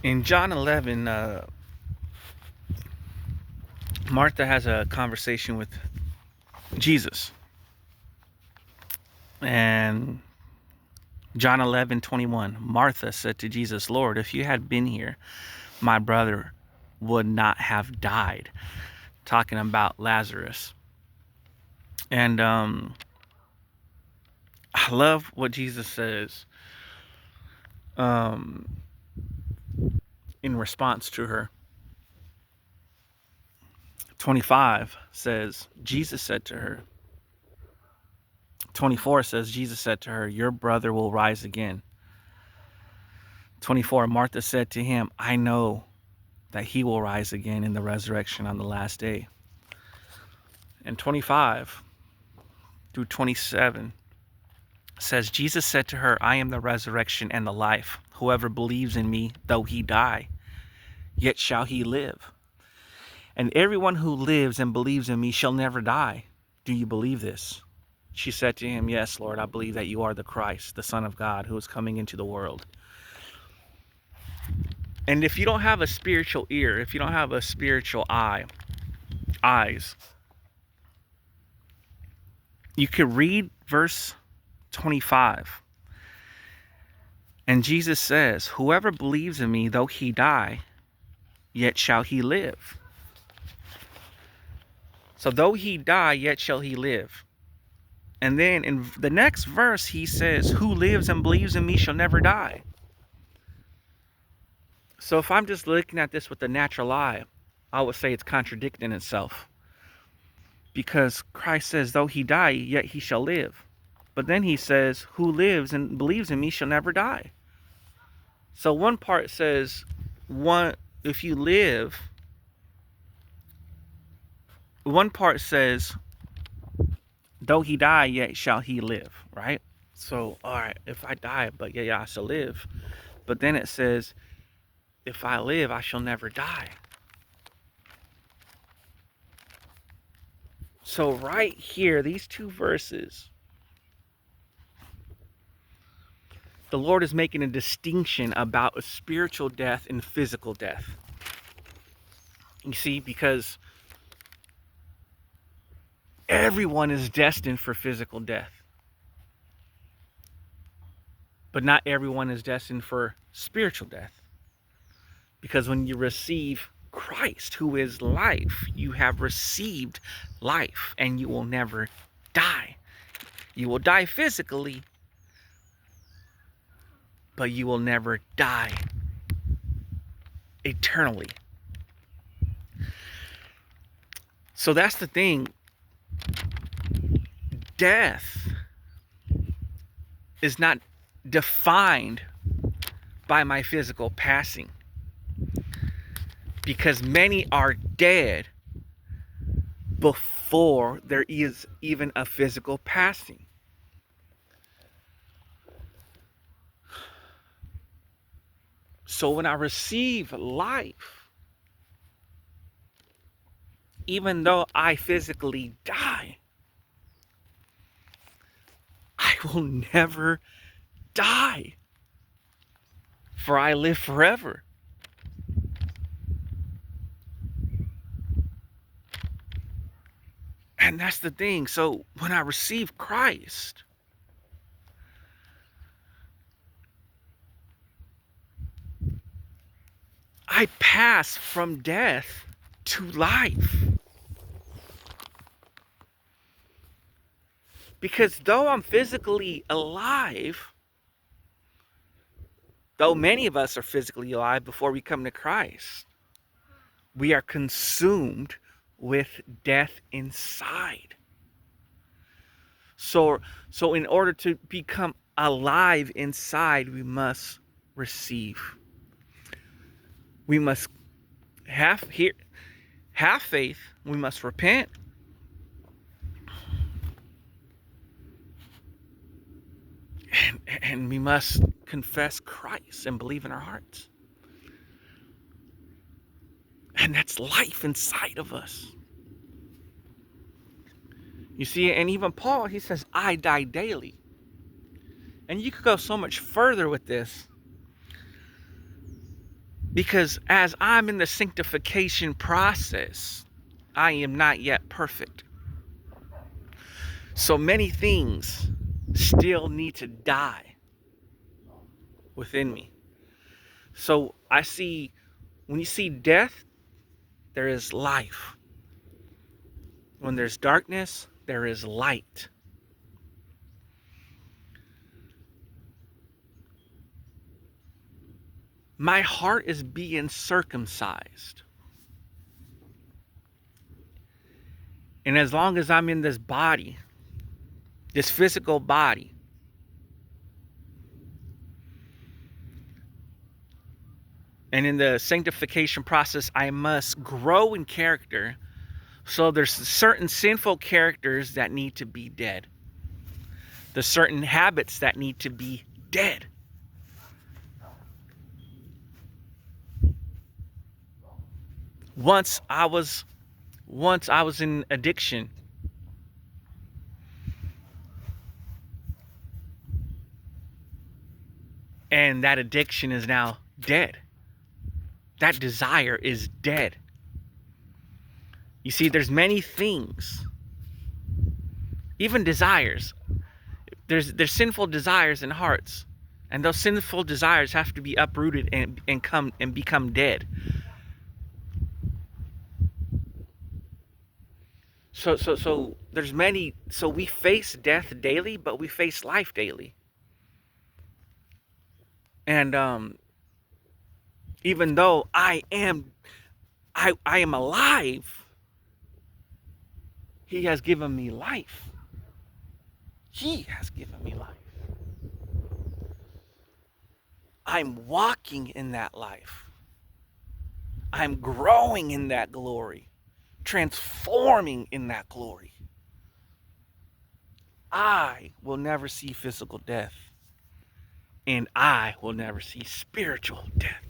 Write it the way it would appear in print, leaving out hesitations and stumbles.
In John 11, Martha has a conversation with Jesus. And John 11:21, Martha said to Jesus, Lord, if you had been here, my brother would not have died. Talking about Lazarus. And I love what Jesus says um, in response to her. 25 says, Jesus said to her. 24 says, Jesus said to her, your brother will rise again. 24, Martha said to him, I know that he will rise again in the resurrection on the last day. And 25 through 27 says, Jesus said to her, I am the resurrection and the life. Whoever believes in me, though he die, yet shall he live. And everyone who lives and believes in me shall never die. Do you believe this? She said to him, yes, Lord, I believe that you are the Christ, the Son of God, who is coming into the world. And if you don't have a spiritual ear, if you don't have a spiritual eyes, you could read verse 25. And Jesus says, whoever believes in me, though he die, yet shall he live. So though he die, yet shall he live. And then in the next verse, he says, who lives and believes in me shall never die. So if I'm just looking at this with the natural eye, I would say it's contradicting itself. Because Christ says, though he die, yet he shall live. But then he says, who lives and believes in me shall never die. So one part says, if you live, one part says, though he die, yet shall he live, right? So, all right, if I die, but yeah, I shall live. But then it says, if I live, I shall never die. So right here, these two verses, the Lord is making a distinction about a spiritual death and physical death. You see, because everyone is destined for physical death. But not everyone is destined for spiritual death. Because when you receive Christ, who is life, you have received life, and you will never die. You will die physically, but you will never die eternally. So that's the thing. Death is not defined by my physical passing, because many are dead before there is even a physical passing. So when I receive life, even though I physically die, I will never die, for I live forever. And that's the thing. So when I receive Christ, I pass from death to life. Because though I'm physically alive, though many of us are physically alive before we come to Christ, we are consumed with death inside. So in order to become alive inside, we must receive. We must have faith. We must repent. And we must confess Christ and believe in our hearts. And that's life inside of us. You see, and even Paul, he says, I die daily. And you could go so much further with this. Because as I'm in the sanctification process, I am not yet perfect. So many things still need to die within me. So I see, when you see death, there is life. When there's darkness, there is light. My heart is being circumcised. And as long as I'm in this body, this physical body, and in the sanctification process, I must grow in character. So there's certain sinful characters that need to be dead. There's certain habits that need to be dead. Once I was in addiction. And that addiction is now dead. That desire is dead. You see, there's many things, even desires. There's sinful desires in hearts. And those sinful desires have to be uprooted and become dead. So there's many. So we face death daily, but we face life daily. And even though I am alive, He has given me life. He has given me life. I'm walking in that life. I'm growing in that glory, transforming in that glory. I will never see physical death, and I will never see spiritual death.